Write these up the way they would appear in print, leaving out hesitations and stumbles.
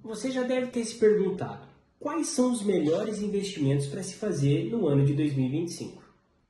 Você já deve ter se perguntado, quais são os melhores investimentos para se fazer no ano de 2025?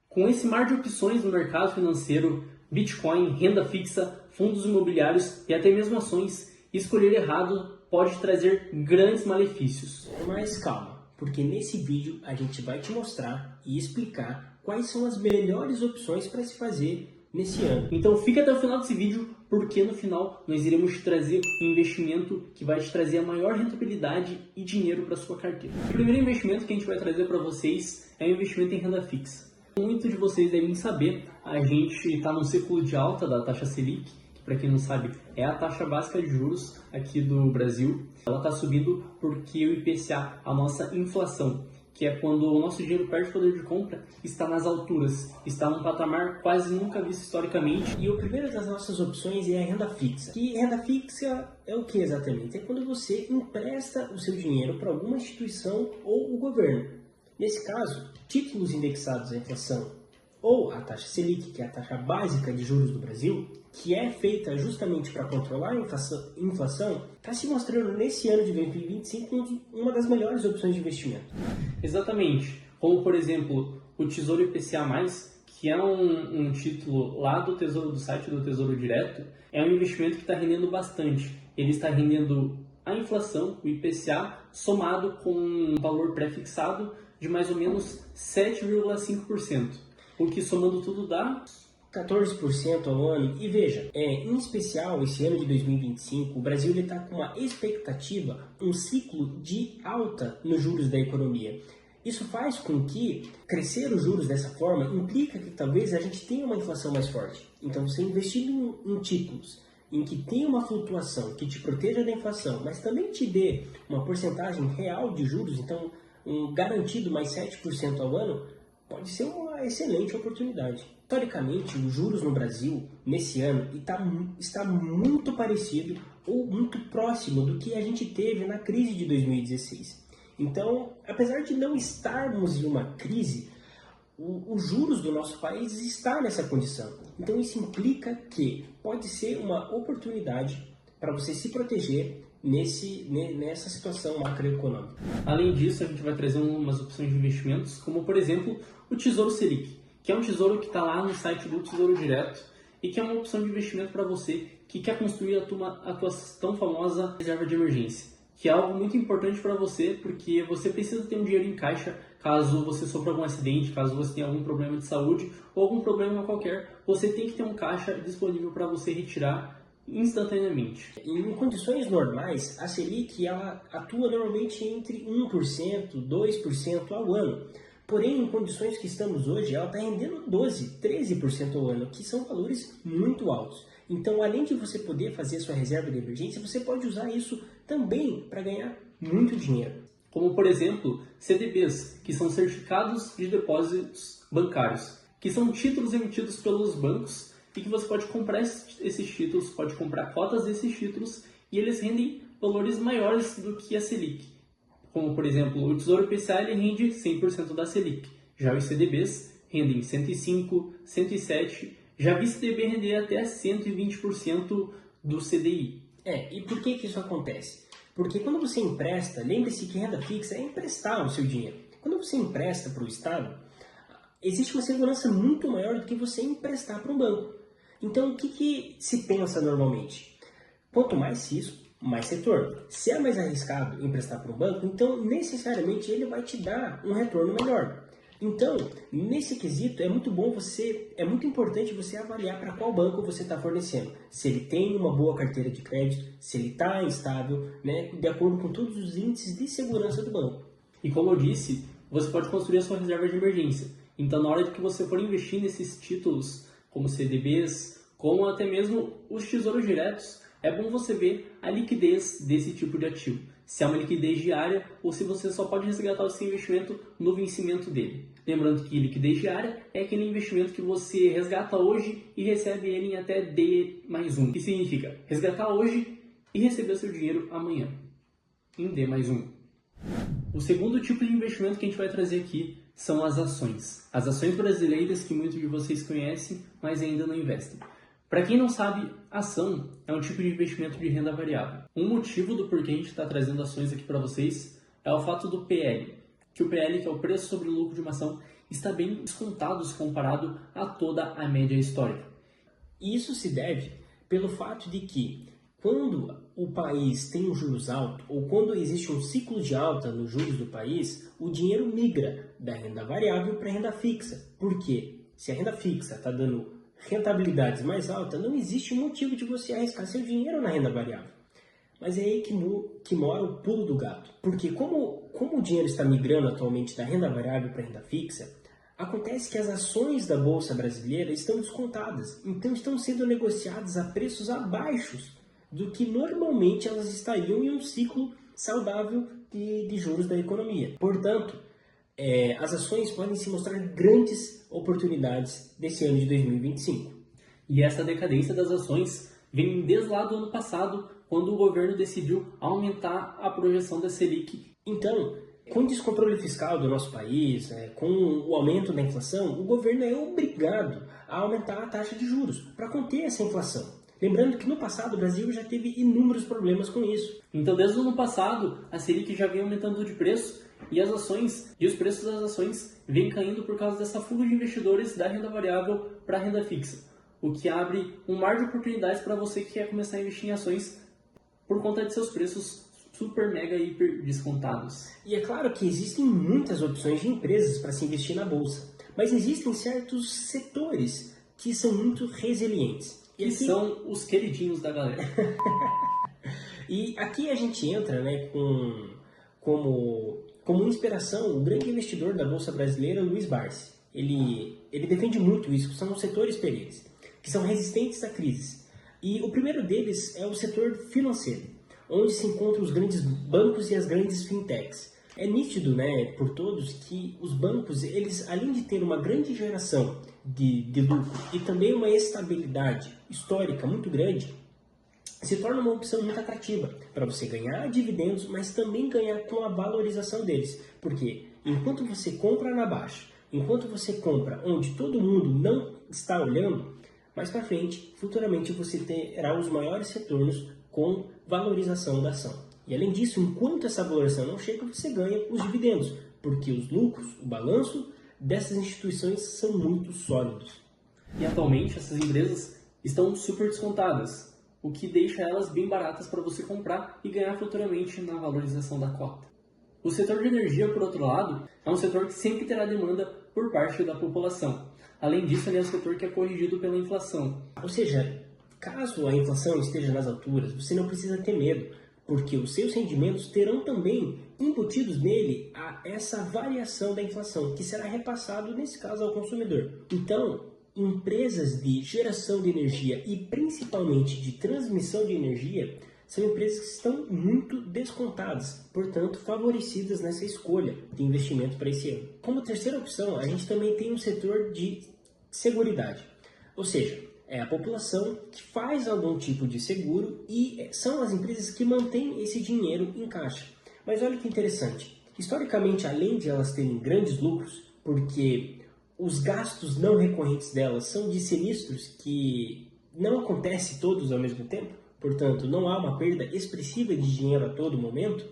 Com esse mar de opções no mercado financeiro, Bitcoin, renda fixa, fundos imobiliários e até mesmo ações, escolher errado pode trazer grandes malefícios. Mas calma, porque nesse vídeo a gente vai te mostrar e explicar quais são as melhores opções para se fazer nesse ano. Então fica até o final desse vídeo, porque no final nós iremos te trazer um investimento que vai te trazer a maior rentabilidade e dinheiro para sua carteira. O primeiro investimento que a gente vai trazer para vocês é o investimento em renda fixa. Muitos de vocês devem saber, a gente está num ciclo de alta da taxa Selic, que para quem não sabe é a taxa básica de juros aqui do Brasil. Ela está subindo porque o IPCA, a nossa inflação, que é quando o nosso dinheiro perde poder de compra, está nas alturas, está num patamar quase nunca visto historicamente. E o primeiro das nossas opções é a renda fixa. E renda fixa é o que exatamente? É quando você empresta o seu dinheiro para alguma instituição ou o governo. Nesse caso, títulos indexados à inflação ou a taxa Selic, que é a taxa básica de juros do Brasil, que é feita justamente para controlar a inflação, está se mostrando nesse ano de 2025 uma das melhores opções de investimento. Exatamente, como por exemplo o Tesouro IPCA+, que é um título lá do Tesouro, do site do Tesouro Direto, é um investimento que está rendendo bastante. Ele está rendendo a inflação, o IPCA, somado com um valor pré-fixado de mais ou menos 7,5%, o que somando tudo dá 14% ao ano. E veja, em especial esse ano de 2025, o Brasil está com uma expectativa, um ciclo de alta nos juros da economia. Isso faz com que crescer os juros dessa forma implica que talvez a gente tenha uma inflação mais forte. Então você investir em títulos em que tem uma flutuação que te proteja da inflação, mas também te dê uma porcentagem real de juros, então um garantido mais 7% ao ano, pode ser uma excelente oportunidade. Historicamente, os juros no Brasil, nesse ano, está muito parecido ou muito próximo do que a gente teve na crise de 2016. Então, apesar de não estarmos em uma crise, os juros do nosso país está nessa condição. Então, isso implica que pode ser uma oportunidade para você se proteger nessa situação macroeconômica. Além disso, a gente vai trazer umas opções de investimentos, como por exemplo o Tesouro Selic, que é um tesouro que está lá no site do Tesouro Direto e que é uma opção de investimento para você que quer construir a tua tão famosa reserva de emergência, que é algo muito importante para você, porque você precisa ter um dinheiro em caixa caso você sofra algum acidente, caso você tenha algum problema de saúde ou algum problema qualquer, você tem que ter um caixa disponível para você retirar instantaneamente. Em condições normais, a Selic ela atua normalmente entre 1%, 2% ao ano. Porém, em condições que estamos hoje, ela está rendendo 12%, 13% ao ano, que são valores muito altos. Então, além de você poder fazer sua reserva de emergência, você pode usar isso também para ganhar muito dinheiro. Como, por exemplo, CDBs, que são certificados de depósitos bancários, que são títulos emitidos pelos bancos e que você pode comprar esses títulos, pode comprar cotas desses títulos e eles rendem valores maiores do que a Selic. Como, por exemplo, o Tesouro IPCA ele rende 100% da Selic. Já os CDBs rendem 105%, 107%. Já vi CDB render até 120% do CDI. E por que isso acontece? Porque quando você empresta, lembre-se que renda fixa é emprestar o seu dinheiro. Quando você empresta para o Estado, existe uma segurança muito maior do que você emprestar para um banco. Então, o que se pensa normalmente? Quanto mais risco, mais retorno. Se é mais arriscado emprestar para um banco, então necessariamente ele vai te dar um retorno melhor. Então, nesse quesito, é muito importante você avaliar para qual banco você está fornecendo. Se ele tem uma boa carteira de crédito, se ele está estável, né, de acordo com todos os índices de segurança do banco. E como eu disse, você pode construir a sua reserva de emergência. Então, na hora de que você for investir nesses títulos, como CDBs, como até mesmo os tesouros diretos, é bom você ver a liquidez desse tipo de ativo. Se é uma liquidez diária ou se você só pode resgatar o seu investimento no vencimento dele. Lembrando que liquidez diária é aquele investimento que você resgata hoje e recebe ele em até D+1. Que significa resgatar hoje e receber seu dinheiro amanhã, em D+1. O segundo tipo de investimento que a gente vai trazer aqui são as ações. As ações brasileiras que muitos de vocês conhecem, mas ainda não investem. Para quem não sabe, ação é um tipo de investimento de renda variável. Um motivo do porquê a gente está trazendo ações aqui para vocês é o fato do PL, que o PL, que é o preço sobre o lucro de uma ação, está bem descontado comparado a toda a média histórica. E isso se deve pelo fato de que quando o país tem um juros alto ou quando existe um ciclo de alta nos juros do país, o dinheiro migra da renda variável para a renda fixa. Por quê? Se a renda fixa está dando rentabilidades mais altas, não existe motivo de você arriscar seu dinheiro na renda variável. Mas é aí que mora o pulo do gato. Porque como o dinheiro está migrando atualmente da renda variável para a renda fixa, acontece que as ações da Bolsa Brasileira estão descontadas. Então estão sendo negociadas a preços abaixo do que normalmente elas estariam em um ciclo saudável de juros da economia. Portanto, as ações podem se mostrar grandes oportunidades desse ano de 2025. E essa decadência das ações vem desde lá do ano passado, quando o governo decidiu aumentar a projeção da Selic. Então, com o descontrole fiscal do nosso país, com o aumento da inflação, o governo é obrigado a aumentar a taxa de juros para conter essa inflação. Lembrando que no passado o Brasil já teve inúmeros problemas com isso. Então, desde o ano passado, a Selic já vem aumentando de preço e as ações e os preços das ações vêm caindo por causa dessa fuga de investidores da renda variável para a renda fixa, o que abre um mar de oportunidades para você que quer começar a investir em ações por conta de seus preços super, mega, hiper descontados. E é claro que existem muitas opções de empresas para se investir na bolsa, mas existem certos setores que são muito resilientes. E aqui são os queridinhos da galera. E aqui a gente entra, como inspiração o grande investidor da Bolsa Brasileira, Luiz Barsi. Ele defende muito isso, que são os setores perenes, que são resistentes a crises. E o primeiro deles é o setor financeiro, onde se encontram os grandes bancos e as grandes fintechs. É nítido, por todos, que os bancos, eles, além de ter uma grande geração de lucro e também uma estabilidade histórica muito grande, se torna uma opção muito atrativa para você ganhar dividendos, mas também ganhar com a valorização deles. Porque enquanto você compra na baixa, enquanto você compra onde todo mundo não está olhando, mais para frente, futuramente você terá os maiores retornos com valorização da ação. E além disso, enquanto essa valorização não chega, você ganha os dividendos, porque os lucros, o balanço dessas instituições são muito sólidos. E atualmente essas empresas estão super descontadas, o que deixa elas bem baratas para você comprar e ganhar futuramente na valorização da cota. O setor de energia, por outro lado, é um setor que sempre terá demanda por parte da população. Além disso, ele é um setor que é corrigido pela inflação. Ou seja, caso a inflação esteja nas alturas, você não precisa ter medo, porque os seus rendimentos terão também embutidos nele essa variação da inflação, que será repassado, nesse caso, ao consumidor. Então, empresas de geração de energia e principalmente de transmissão de energia são empresas que estão muito descontadas, portanto favorecidas nessa escolha de investimento para esse ano. Como terceira opção, a gente também tem um setor de seguridade, ou seja, é a população que faz algum tipo de seguro e são as empresas que mantêm esse dinheiro em caixa. Mas olha que interessante, historicamente, além de elas terem grandes lucros, porque os gastos não recorrentes delas são de sinistros que não acontecem todos ao mesmo tempo, portanto, não há uma perda expressiva de dinheiro a todo momento,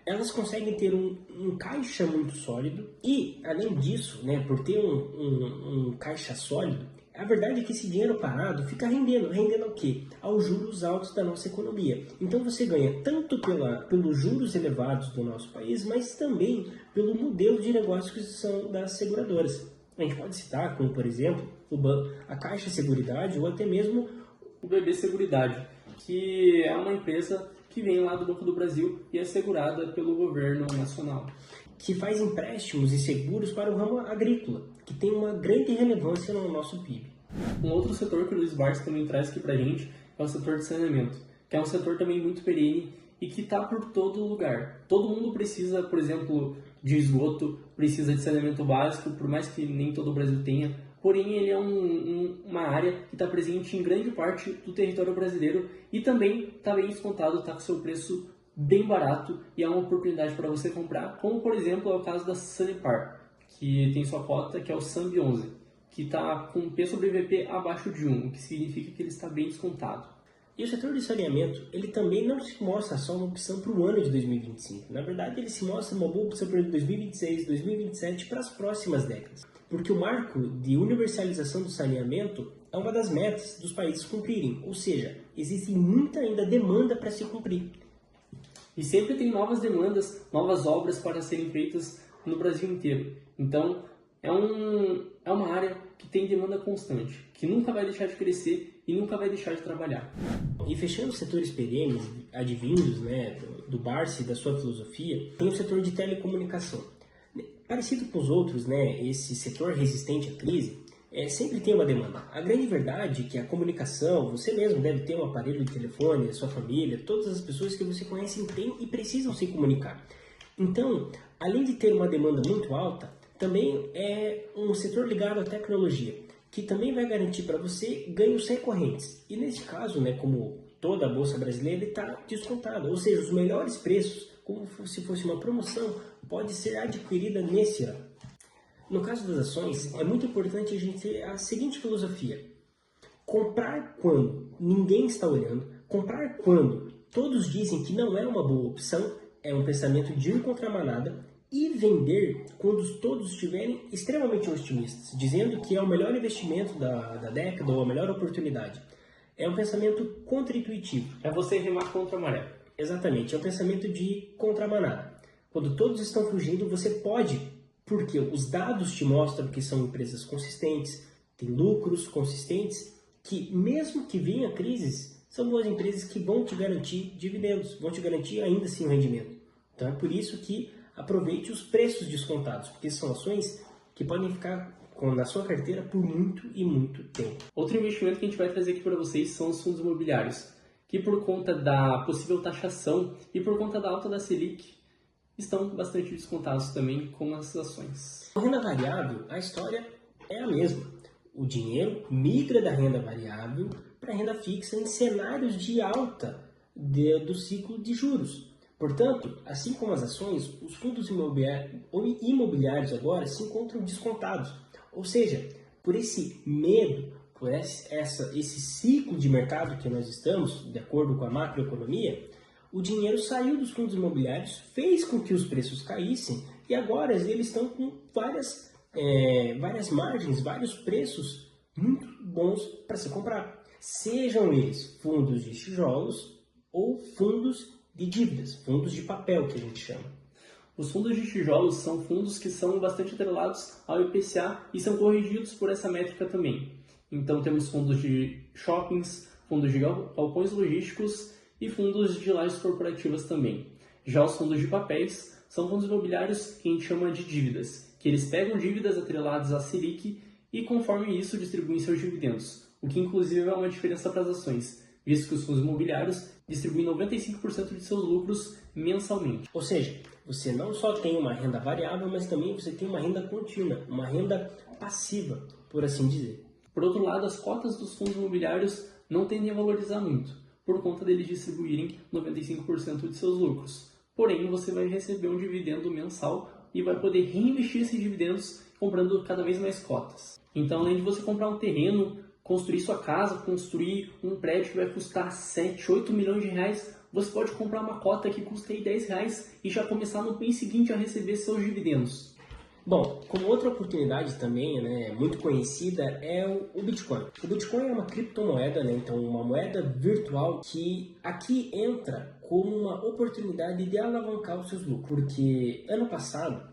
elas conseguem ter um caixa muito sólido e, além disso, por ter um caixa sólido, a verdade é que esse dinheiro parado fica rendendo ao quê? Aos juros altos da nossa economia. Então você ganha tanto pelos juros elevados do nosso país, mas também pelo modelo de negócios que são das seguradoras. A gente pode citar como, por exemplo, a Caixa Seguridade ou até mesmo o BB Seguridade, que é uma empresa que vem lá do Banco do Brasil e é segurada pelo governo nacional. Que faz empréstimos e seguros para o ramo agrícola, que tem uma grande relevância no nosso PIB. Um outro setor que o Luiz Barsi também traz aqui pra gente é o setor de saneamento, que é um setor também muito perene e que está por todo lugar. Todo mundo precisa, por exemplo, de esgoto, precisa de saneamento básico, por mais que nem todo o Brasil tenha, porém ele é uma área que está presente em grande parte do território brasileiro e também está bem descontado, está com seu preço bem barato e é uma oportunidade para você comprar, como por exemplo é o caso da Sanepar, que tem sua cota que é o SAMB 11, que está com P sobre VP abaixo de 1, o que significa que ele está bem descontado. E o setor de saneamento, ele também não se mostra só uma opção para o ano de 2025. Na verdade, ele se mostra uma boa opção para 2026, 2027 para as próximas décadas. Porque o marco de universalização do saneamento é uma das metas dos países cumprirem. Ou seja, existe muita ainda demanda para se cumprir. E sempre tem novas demandas, novas obras para serem feitas no Brasil inteiro. Então, é uma área que tem demanda constante, que nunca vai deixar de crescer e nunca vai deixar de trabalhar. E fechando os setores perenes, advindos do Barsi e da sua filosofia, tem o setor de telecomunicação. Parecido com os outros, esse setor resistente à crise, sempre tem uma demanda. A grande verdade é que a comunicação, você mesmo deve ter um aparelho de telefone, a sua família, todas as pessoas que você conhece têm e precisam se comunicar. Então, além de ter uma demanda muito alta, também é um setor ligado à tecnologia, que também vai garantir para você ganhos recorrentes. E nesse caso, como toda a Bolsa Brasileira, ele está descontado. Ou seja, os melhores preços, como se fosse uma promoção, pode ser adquirida nesse ano. No caso das ações, é muito importante a gente ter a seguinte filosofia: comprar quando ninguém está olhando, comprar quando todos dizem que não é uma boa opção, é um pensamento de ir contra a manada, e vender quando todos estiverem extremamente otimistas, dizendo que é o melhor investimento da década ou a melhor oportunidade. É um pensamento contra-intuitivo. É você remar contra a maré. Exatamente, é um pensamento de ir contra a manada. Quando todos estão fugindo, você pode, porque os dados te mostram que são empresas consistentes, têm lucros consistentes, que mesmo que venha crises, são boas empresas que vão te garantir dividendos, vão te garantir ainda assim o rendimento. Então é por isso que aproveite os preços descontados, porque são ações que podem ficar na sua carteira por muito e muito tempo. Outro investimento que a gente vai trazer aqui para vocês são os fundos imobiliários, que por conta da possível taxação e por conta da alta da Selic, estão bastante descontados também com as ações. Com renda variável, a história é a mesma. O dinheiro migra da renda variável para a renda fixa em cenários de alta do ciclo de juros. Portanto, assim como as ações, os fundos imobiliários agora se encontram descontados. Ou seja, por esse medo, por esse ciclo de mercado que nós estamos, de acordo com a macroeconomia, o dinheiro saiu dos fundos imobiliários, fez com que os preços caíssem e agora eles estão com várias margens, vários preços muito bons para se comprar. Sejam eles fundos de tijolos ou fundos de dívidas, fundos de papel que a gente chama. Os fundos de tijolos são fundos que são bastante atrelados ao IPCA e são corrigidos por essa métrica também. Então temos fundos de shoppings, fundos de galpões logísticos e fundos de lajes corporativas também. Já os fundos de papéis são fundos imobiliários que a gente chama de dívidas, que eles pegam dívidas atreladas à Selic e conforme isso distribuem seus dividendos, o que inclusive é uma diferença para as ações, visto que os fundos imobiliários distribuem 95% de seus lucros mensalmente. Ou seja, você não só tem uma renda variável, mas também você tem uma renda contínua, uma renda passiva, por assim dizer. Por outro lado, as cotas dos fundos imobiliários não tendem a valorizar muito, por conta deles distribuírem 95% de seus lucros. Porém, você vai receber um dividendo mensal e vai poder reinvestir esses dividendos comprando cada vez mais cotas. Então, além de você comprar um terreno, construir sua casa, construir um prédio que vai custar 7, 8 milhões de reais, você pode comprar uma cota que custa aí 10 reais e já começar no mês seguinte a receber seus dividendos. Bom, como outra oportunidade também, muito conhecida, é o Bitcoin. O Bitcoin é uma criptomoeda, então uma moeda virtual que aqui entra como uma oportunidade de alavancar os seus lucros. Porque ano passado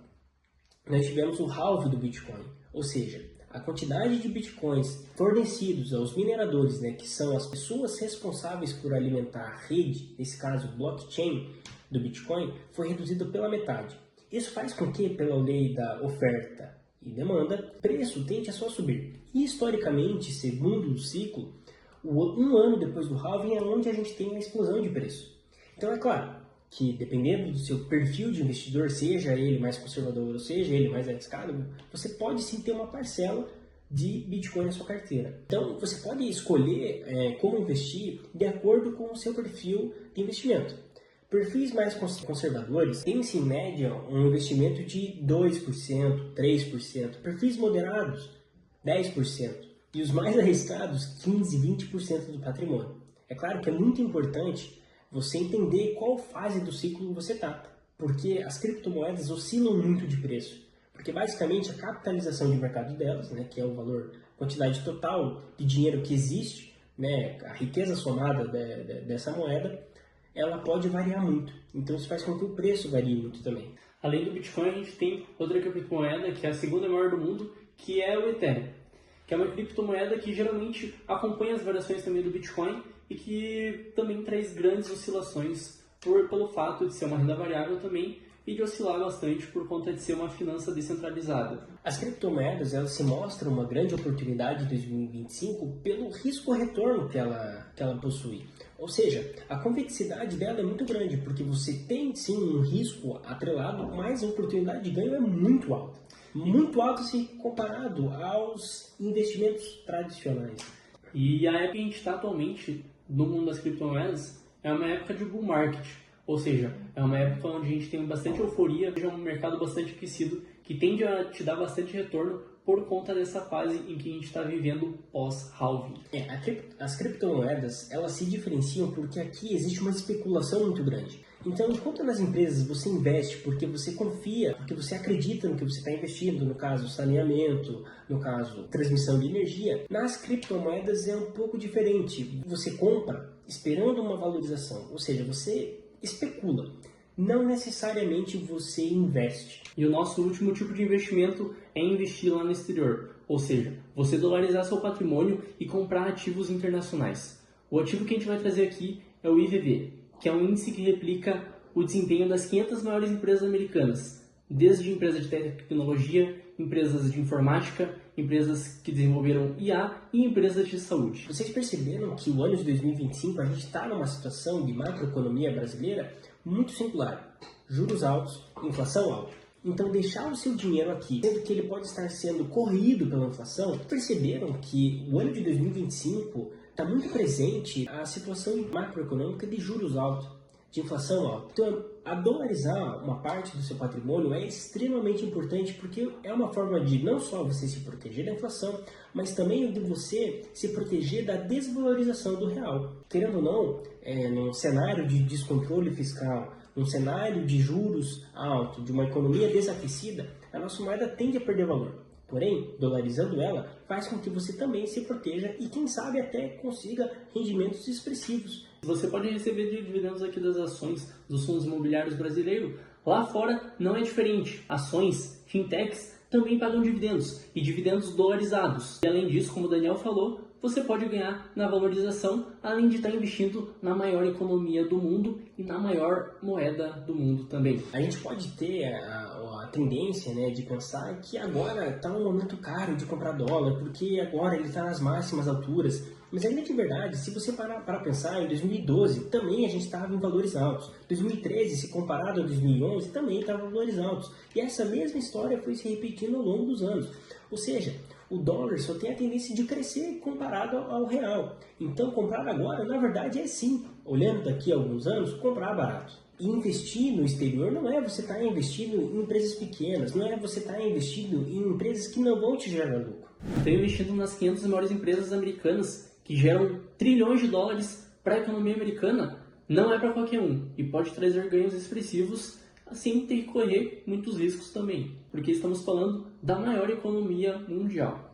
nós tivemos o halving do Bitcoin, ou seja, a quantidade de bitcoins fornecidos aos mineradores, que são as pessoas responsáveis por alimentar a rede, nesse caso blockchain do Bitcoin, foi reduzida pela metade. Isso faz com que, pela lei da oferta e demanda, o preço tende a só subir. E historicamente, segundo o ciclo, um ano depois do halving é onde a gente tem a explosão de preço. Então é claro que dependendo do seu perfil de investidor, seja ele mais conservador ou seja ele mais arriscado, você pode sim ter uma parcela de Bitcoin na sua carteira. Então você pode escolher como investir de acordo com o seu perfil de investimento. Perfis mais conservadores têm em média um investimento de 2%, 3%. Perfis moderados 10%. E os mais arriscados, 15, 20% do patrimônio. É claro que é muito importante você entender qual fase do ciclo você está, porque as criptomoedas oscilam muito de preço. Porque basicamente a capitalização de mercado delas, né, que é o valor, quantidade total de dinheiro que existe, né, a riqueza somada dessa moeda, ela pode variar muito. Então isso faz com que o preço varie muito também. Além do Bitcoin, a gente tem outra criptomoeda, que é a segunda maior do mundo, que é o Ethereum, que é uma criptomoeda que geralmente acompanha as variações também do Bitcoin e que também traz grandes oscilações pelo fato de ser uma renda variável também e de oscilar bastante por conta de ser uma finança descentralizada. As criptomoedas, elas se mostram uma grande oportunidade em 2025 pelo risco-retorno que ela possui. Ou seja, a convexidade dela é muito grande, porque você tem sim um risco atrelado, mas a oportunidade de ganho é muito alta. Muito alta se comparado aos investimentos tradicionais. E a época que a gente está atualmente no mundo das criptomoedas é uma época de bull market. Ou seja, é uma época onde a gente tem bastante euforia, é um mercado bastante aquecido, que tende a te dar bastante retorno por conta dessa fase em que a gente está vivendo pós-halving. As criptomoedas, elas se diferenciam porque aqui existe uma especulação muito grande. Então, enquanto nas empresas você investe porque você confia, porque você acredita no que você está investindo, no caso saneamento, no caso transmissão de energia, nas criptomoedas é um pouco diferente. Você compra esperando uma valorização, ou seja, você especula, não necessariamente você investe. E o nosso último tipo de investimento é investir lá no exterior, ou seja, você dolarizar seu patrimônio e comprar ativos internacionais. O ativo que a gente vai trazer aqui é o IVV, que é um índice que replica o desempenho das 500 maiores empresas americanas, desde empresas de tecnologia, empresas de informática, empresas que desenvolveram IA e empresas de saúde. Vocês perceberam que o ano de 2025 a gente está numa situação de macroeconomia brasileira muito singular. Juros altos, inflação alta. Então deixar o seu dinheiro aqui, sendo que ele pode estar sendo corrido pela inflação, perceberam que o ano de 2025 está muito presente a situação macroeconômica de juros altos, de inflação alta. Então, a dolarizar uma parte do seu patrimônio é extremamente importante porque é uma forma de não só você se proteger da inflação, mas também de você se proteger da desvalorização do real. Querendo ou não, num cenário de descontrole fiscal, num cenário de juros altos, de uma economia desaquecida, a nossa moeda tende a perder valor. Porém, dolarizando ela, faz com que você também se proteja e, quem sabe, até consiga rendimentos expressivos. Você pode receber dividendos aqui das ações dos fundos imobiliários brasileiros. Lá fora não é diferente. Ações, fintechs também pagam dividendos e dividendos dolarizados. E além disso, como o Daniel falou, você pode ganhar na valorização, além de estar investindo na maior economia do mundo e na maior moeda do mundo também. A gente pode ter a tendência, né, de pensar que agora está um momento caro de comprar dólar, porque agora ele está nas máximas alturas. Mas ainda de verdade, se você parar para pensar, em 2012 também a gente estava em valores altos. 2013, se comparado a 2011, também estava em valores altos. E essa mesma história foi se repetindo ao longo dos anos. Ou seja, o dólar só tem a tendência de crescer comparado ao real. Então, comprar agora, na verdade, é sim, olhando daqui a alguns anos, comprar barato. E investir no exterior não é você estar investindo em empresas pequenas, não é você estar investindo em empresas que não vão te gerar lucro. Estou investindo nas 500 maiores empresas americanas que geram trilhões de dólares para a economia americana. Não é para qualquer um e pode trazer ganhos expressivos sem ter que correr muitos riscos também, porque estamos falando da maior economia mundial.